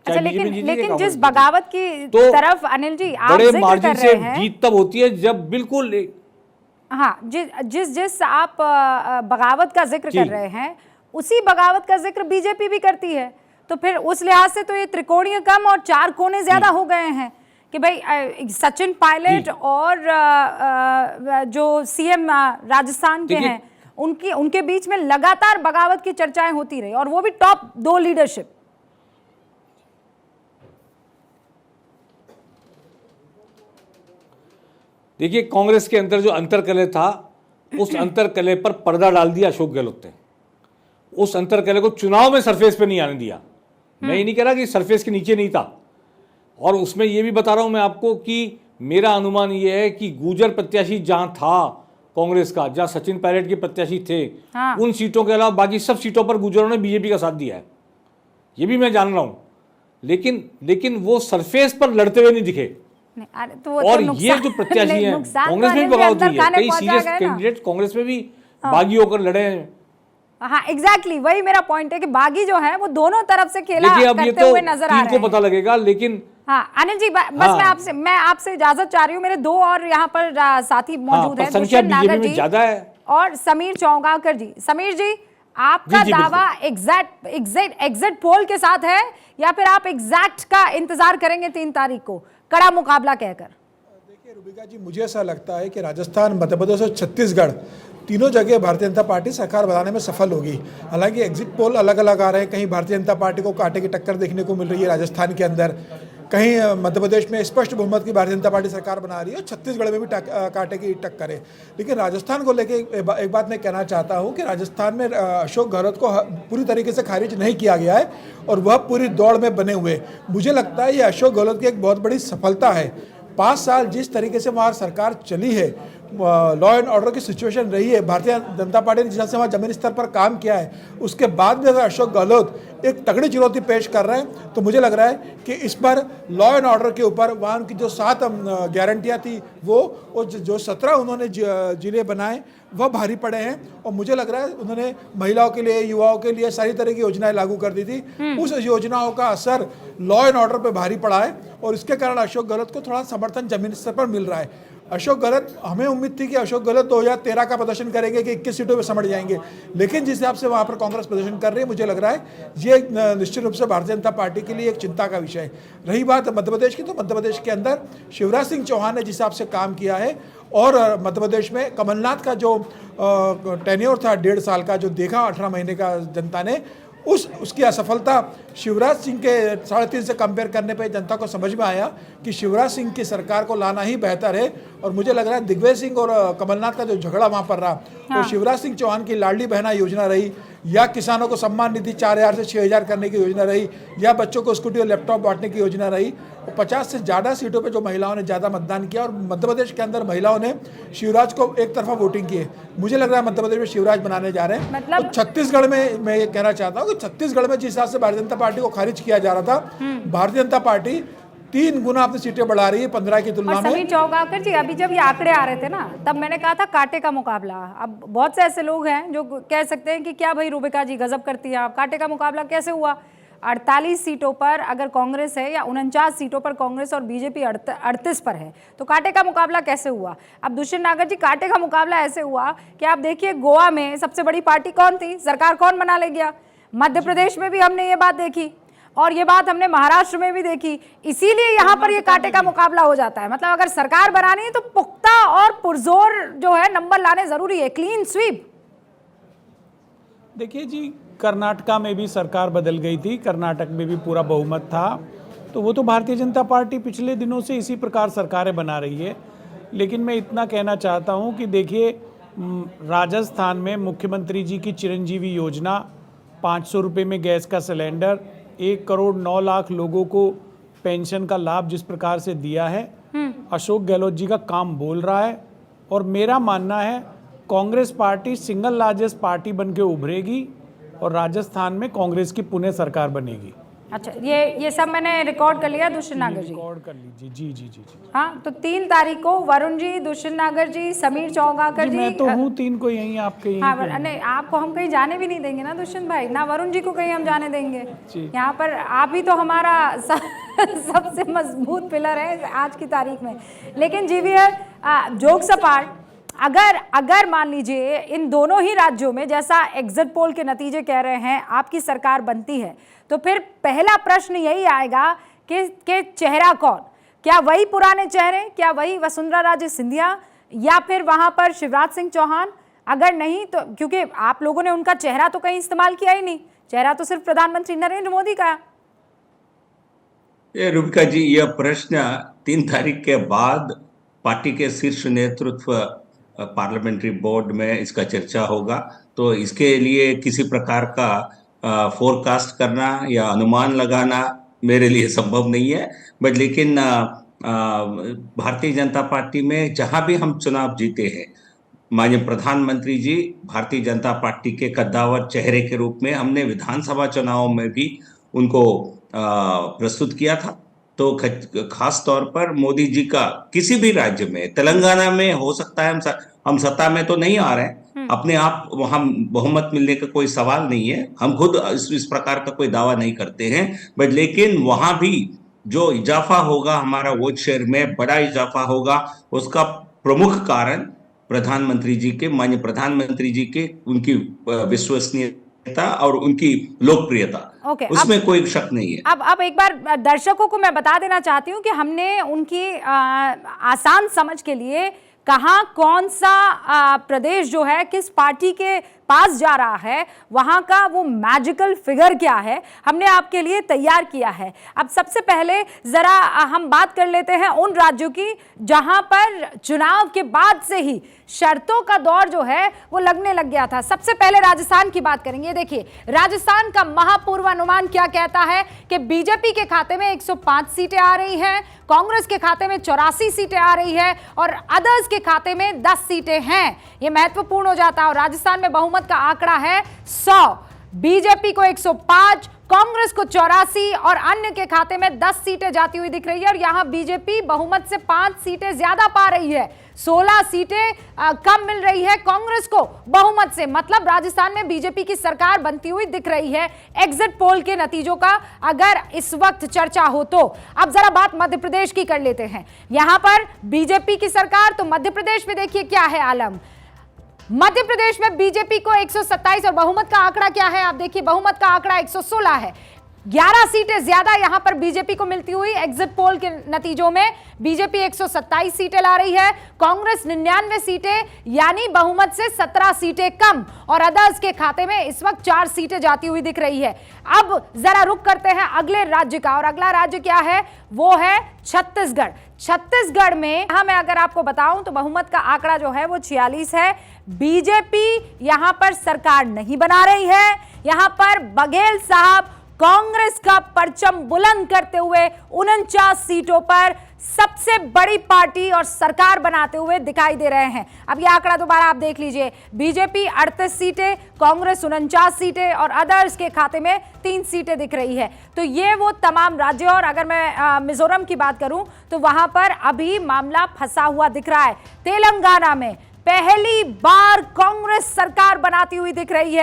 अच्छा, लेकिन जिस बगावत की तो तरफ अनिल जी आप बड़े जिक्र मार्जिन कर से रहे हैं, जीत तब होती है जब बिल्कुल हाँ, जिस आप बगावत का जिक्र कर रहे हैं, उसी बगावत का जिक्र बीजेपी भी करती है। तो फिर उस लिहाज से तो ये त्रिकोणीय कम और चार कोने ज्यादा हो गए हैं कि भाई सचिन पायलट और जो सीएम राजस्थान के हैं उनके बीच में लगातार बगावत की चर्चाएं होती रही, और वो भी टॉप 2 लीडरशिप। देखिए, कांग्रेस के अंदर जो अंतरकलह था, उस अंतरकलह पर पर्दा डाल दिया अशोक गहलोत ने। उस अंतरकलह को चुनाव में सरफेस पे नहीं आने दिया। मैं ये नहीं कह रहा कि सरफेस के नीचे नहीं था, और उसमें ये भी बता रहा हूं मैं आपको कि मेरा अनुमान ये है कि गुर्जर प्रत्याशी जहां था कांग्रेस का, जहां सचिन पायलट के प्रत्याशी थे, उन सीटों के अलावा बाकी सब सीटों पर गुर्जरों ने बीजेपी का साथ दिया है, ये भी मैं जान रहा हूं। लेकिन वो सरफेस पर लड़ते हुए नहीं दिखे। और ये जो प्रत्याशी हैं, कांग्रेस में भी बगावत हुई है, कई सीरियस कैंडिडेट कांग्रेस में भी बागी होकर लड़े हैं। हाँ, एग्जैक्टली वही मेरा पॉइंट है कि बागी जो है वो दोनों तरफ से खेला करते हुए नजर आ रहे हैं। को पता लगेगा, लेकिन हाँ अनिल जी, बस मैं आपसे इजाजत चाह रही हूँ। मेरे 2 और यहाँ पर साथी मौजूद हैं, दुष्यंत नागर जी ज्यादा है और समीर चौगांवकर जी। समीर जी, आपका दावा एग्जिट पोल के साथ है या फिर आप एग्जैक्ट का इंतजार करेंगे 3 तारीख को कड़ा मुकाबला कहकर? देखिए रुबिका जी, मुझे ऐसा लगता है कि राजस्थान, मध्य प्रदेश और छत्तीसगढ़ तीनों जगह भारतीय जनता पार्टी सरकार बनाने में सफल होगी। हालांकि एग्जिट पोल अलग अलग आ रहे हैं, कहीं भारतीय जनता पार्टी को कांटे की टक्कर देखने को मिल रही है राजस्थान के अंदर, कहीं मध्य प्रदेश में स्पष्ट बहुमत की भारतीय जनता पार्टी सरकार बना रही है, और छत्तीसगढ़ में भी कांटे की टक्कर है। लेकिन राजस्थान को लेकर एक बात मैं कहना चाहता हूँ कि राजस्थान में अशोक गहलोत को पूरी तरीके से खारिज नहीं किया गया है, और वह पूरी दौड़ में बने हुए। मुझे लगता है ये अशोक गहलोत की एक बहुत बड़ी सफलता है। 5 साल जिस तरीके से वहाँ सरकार चली है, लॉ एंड ऑर्डर की सिचुएशन रही है, भारतीय जनता पार्टी ने जिस तरह से वहाँ जमीनी स्तर पर काम किया है, उसके बाद भी अगर अशोक गहलोत एक तगड़ी चुनौती पेश कर रहे हैं, तो मुझे लग रहा है कि इस पर लॉ एंड ऑर्डर के ऊपर वहाँ उनकी जो 7 गारंटियाँ थी वो जो 17 उन्होंने जिले बनाए वह भारी पड़े हैं। और मुझे लग रहा है उन्होंने महिलाओं के लिए, युवाओं के लिए सारी तरह की योजनाएं लागू कर दी थी। उस योजनाओं का असर लॉ एंड ऑर्डर पर भारी पड़ा है, और इसके कारण अशोक गहलोत को थोड़ा समर्थन जमीनी स्तर पर मिल रहा है। अशोक गहलोत, हमें उम्मीद थी कि अशोक गहलोत 2013 का प्रदर्शन करेंगे कि 21 सीटों पर समझ जाएंगे, लेकिन जिस हिसाब से वहाँ पर कांग्रेस प्रदर्शन कर रही है, मुझे लग रहा है ये निश्चित रूप से भारतीय जनता पार्टी के लिए एक चिंता का विषय है। रही बात मध्य प्रदेश की, तो मध्य प्रदेश के अंदर शिवराज सिंह चौहान ने जिस हिसाब से काम किया है, और मध्य प्रदेश में कमलनाथ का जो टेन्योर था 1.5 साल का, जो देखा 18 महीने का जनता ने, उसकी असफलता शिवराज सिंह के 3.5 से कंपेयर करने पे जनता को समझ में आया कि शिवराज सिंह की सरकार को लाना ही बेहतर है। और मुझे लग रहा है दिग्विजय सिंह और कमलनाथ का जो झगड़ा वहाँ पर रहा, तो शिवराज सिंह चौहान की लाडली बहना योजना रही, या किसानों को सम्मान निधि 4000 से 6000 करने की योजना रही, या बच्चों को स्कूटी और लैपटॉप बांटने की योजना रही, और 50 से ज़्यादा सीटों पे जो महिलाओं ने ज़्यादा मतदान किया, और मध्य प्रदेश के अंदर महिलाओं ने शिवराज को एक तरफा वोटिंग की है। मुझे लग रहा है मध्य प्रदेश में शिवराज बनाने जा रहे हैं। मतलब तो छत्तीसगढ़ में मैं ये कहना चाहता हूँ कि छत्तीसगढ़ में जिस हिसाब से भारतीय जनता पार्टी को खारिज किया जा रहा था, भारतीय जनता पार्टी 3 गुना अपनी सीटें बढ़ा रही है 15 की तुलना में। समीर चौगांवकर जी, अभी जब ये आंकड़े आ रहे थे ना, तब मैंने कहा था कांटे का मुकाबला। अब बहुत से ऐसे लोग हैं जो कह सकते हैं कि क्या भाई रुबिका जी गजब करती है आप, कांटे का मुकाबला कैसे हुआ? 48 सीटों पर अगर कांग्रेस है, या 49 सीटों पर कांग्रेस और बीजेपी 38 पर है, तो कांटे का मुकाबला कैसे हुआ? अब दुष्यंत नागर जी, कांटे का मुकाबला ऐसे हुआ कि आप देखिए गोवा में सबसे बड़ी पार्टी कौन थी, सरकार कौन बना ले गया। मध्य प्रदेश में भी हमने ये बात देखी, और ये बात हमने महाराष्ट्र में भी देखी। इसीलिए यहाँ पर ये कांटे का मुकाबला हो जाता है। मतलब अगर सरकार बनानी है तो पुख्ता और पुरजोर जो है नंबर लाने जरूरी है, क्लीन स्वीप। देखिए जी, कर्नाटका में भी सरकार बदल गई थी, कर्नाटक में भी पूरा बहुमत था, तो वो तो भारतीय जनता पार्टी पिछले दिनों से इसी प्रकार सरकारें बना रही है। लेकिन मैं इतना कहना चाहता हूँ कि देखिए, राजस्थान में मुख्यमंत्री जी की चिरंजीवी योजना, 500 रुपये में गैस का सिलेंडर, 1 करोड़ 9 लाख लोगों को पेंशन का लाभ जिस प्रकार से दिया है, अशोक गहलोत जी का काम बोल रहा है। और मेरा मानना है Congress party single largest party बन के उभरेगी, और राजस्थान में कांग्रेस की पुनः सरकार बनेगी। अच्छा, ये सब मैंने रिकॉर्ड कर लिया दुष्यंत नागर जी। रिकॉर्ड कर लीजिए। जी जी जी जी हाँ, तो 3 तारीख को वरुण जी, दुष्यंत नागर जी, समीर चौगाकर जी। मैं तो हूँ 3 को यहीं, आपके यहीं हाँ, पे। नहीं, आपको हम कहीं जाने भी नहीं देंगे ना दुष्यंत भाई, ना वरुण जी को कहीं हम जाने देंगे। यहाँ पर आप ही तो हमारा सबसे मजबूत पिलर है आज की तारीख में। लेकिन जीवीएल, जोक्स अपार्ट, अगर मान लीजिए इन दोनों ही राज्यों में जैसा एग्जिट पोल के नतीजे कह रहे हैं आपकी सरकार बनती है, तो फिर पहला प्रश्न यही आएगा कि चेहरा कौन? क्या वही पुराने चेहरे, क्या वही वसुंधरा राजे सिंधिया, या फिर वहां पर शिवराज सिंह चौहान? अगर नहीं तो, क्योंकि आप लोगों ने उनका चेहरा तो कहीं इस्तेमाल किया ही नहीं, चेहरा तो सिर्फ प्रधानमंत्री नरेंद्र मोदी का है। ये रूबिका जी, यह प्रश्न 3 तारीख के बाद पार्टी के शीर्ष नेतृत्व पार्लियामेंट्री बोर्ड में इसका चर्चा होगा, तो इसके लिए किसी प्रकार का फोरकास्ट करना या अनुमान लगाना मेरे लिए संभव नहीं है। बट लेकिन भारतीय जनता पार्टी में जहां भी हम चुनाव जीते हैं, माननीय प्रधानमंत्री जी भारतीय जनता पार्टी के कद्दावर चेहरे के रूप में हमने विधानसभा चुनावों में भी उनको प्रस्तुत किया था। तो खास तौर पर मोदी जी का किसी भी राज्य में, तेलंगाना में हो सकता है हम सत्ता में तो नहीं आ रहे हैं, अपने आप वहां बहुमत मिलने का कोई सवाल नहीं है, हम खुद इस प्रकार का कोई दावा नहीं करते हैं। बट लेकिन वहां भी जो इजाफा होगा, हमारा वोट शेयर में बड़ा इजाफा होगा, उसका प्रमुख कारण प्रधानमंत्री जी के, माननीय प्रधानमंत्री जी के, उनकी विश्वसनीयता और उनकी लोकप्रियता, उसमें कोई शक नहीं है। अब एक बार दर्शकों को मैं बता देना चाहती हूँ कि हमने उनकी आसान समझ के लिए कहाँ कौन सा प्रदेश जो है किस पार्टी के पास जा रहा है, वहां का वो मैजिकल फिगर क्या है, हमने आपके लिए तैयार किया है। अब सबसे पहले जरा हम बात कर लेते हैं उन राज्यों की जहां पर चुनाव के बाद से ही शर्तों का दौर जो है वो लगने लग गया था। सबसे पहले राजस्थान की बात करेंगे। देखिए, राजस्थान का महापूर्वानुमान क्या कहता है कि बीजेपी के खाते में 105 सीटें आ रही हैं, कांग्रेस के खाते में 84 सीटें आ रही है और अदर्स के खाते में 10 सीटें हैं। ये महत्वपूर्ण हो जाता है। और राजस्थान में बहुमत का आंकड़ा है 100, बीजेपी को 105, कांग्रेस को 84 और अन्य के खाते में 10 सीटें जाती हुई दिख रही है। और यहां बीजेपी बहुमत से 5 सीटें ज्यादा पा रही है, 16 सीटें कम मिल रही है कांग्रेस को बहुमत से। मतलब राजस्थान में बीजेपी की सरकार बनती हुई दिख रही है एग्जिट पोल के नतीजों का अगर इस वक्त चर्चा हो तो। अब जरा बात मध्य प्रदेश की कर लेते हैं। यहां पर बीजेपी की सरकार, तो मध्य प्रदेश में देखिए क्या है आलम। मध्य प्रदेश में बीजेपी को 127 और बहुमत का आंकड़ा क्या है, आप देखिए बहुमत का आंकड़ा 116 है। 11 सीटें ज्यादा यहां पर बीजेपी को मिलती हुई एग्जिट पोल के नतीजों में। बीजेपी 127 सीटें ला रही है, कांग्रेस 99 सीटें, यानी बहुमत से 17 सीटें कम, और अदर्स के खाते में इस वक्त 4 सीटें जाती हुई दिख रही है। अब जरा रुक करते हैं अगले राज्य का, और अगला राज्य क्या है, वो है छत्तीसगढ़। छत्तीसगढ़ में यहां मैं अगर आपको बताऊं तो बहुमत का आंकड़ा जो है वो 46 है। बीजेपी यहां पर सरकार नहीं बना रही है, यहां पर बघेल साहब कांग्रेस का परचम बुलंद करते हुए 49 सीटों पर सबसे बड़ी पार्टी और सरकार बनाते हुए दिखाई दे रहे हैं। अब यह आंकड़ा दोबारा आप देख लीजिए, बीजेपी 38 सीटें, कांग्रेस 49 सीटें और अदर्स के खाते में 3 सीटें दिख रही है। तो ये वो तमाम राज्य। और अगर मैं मिजोरम की बात करूं तो वहां पर अभी मामला फंसा हुआ दिख रहा है। तेलंगाना में पहली बार कांग्रेस सरकार बनाती हुई दिख रही है।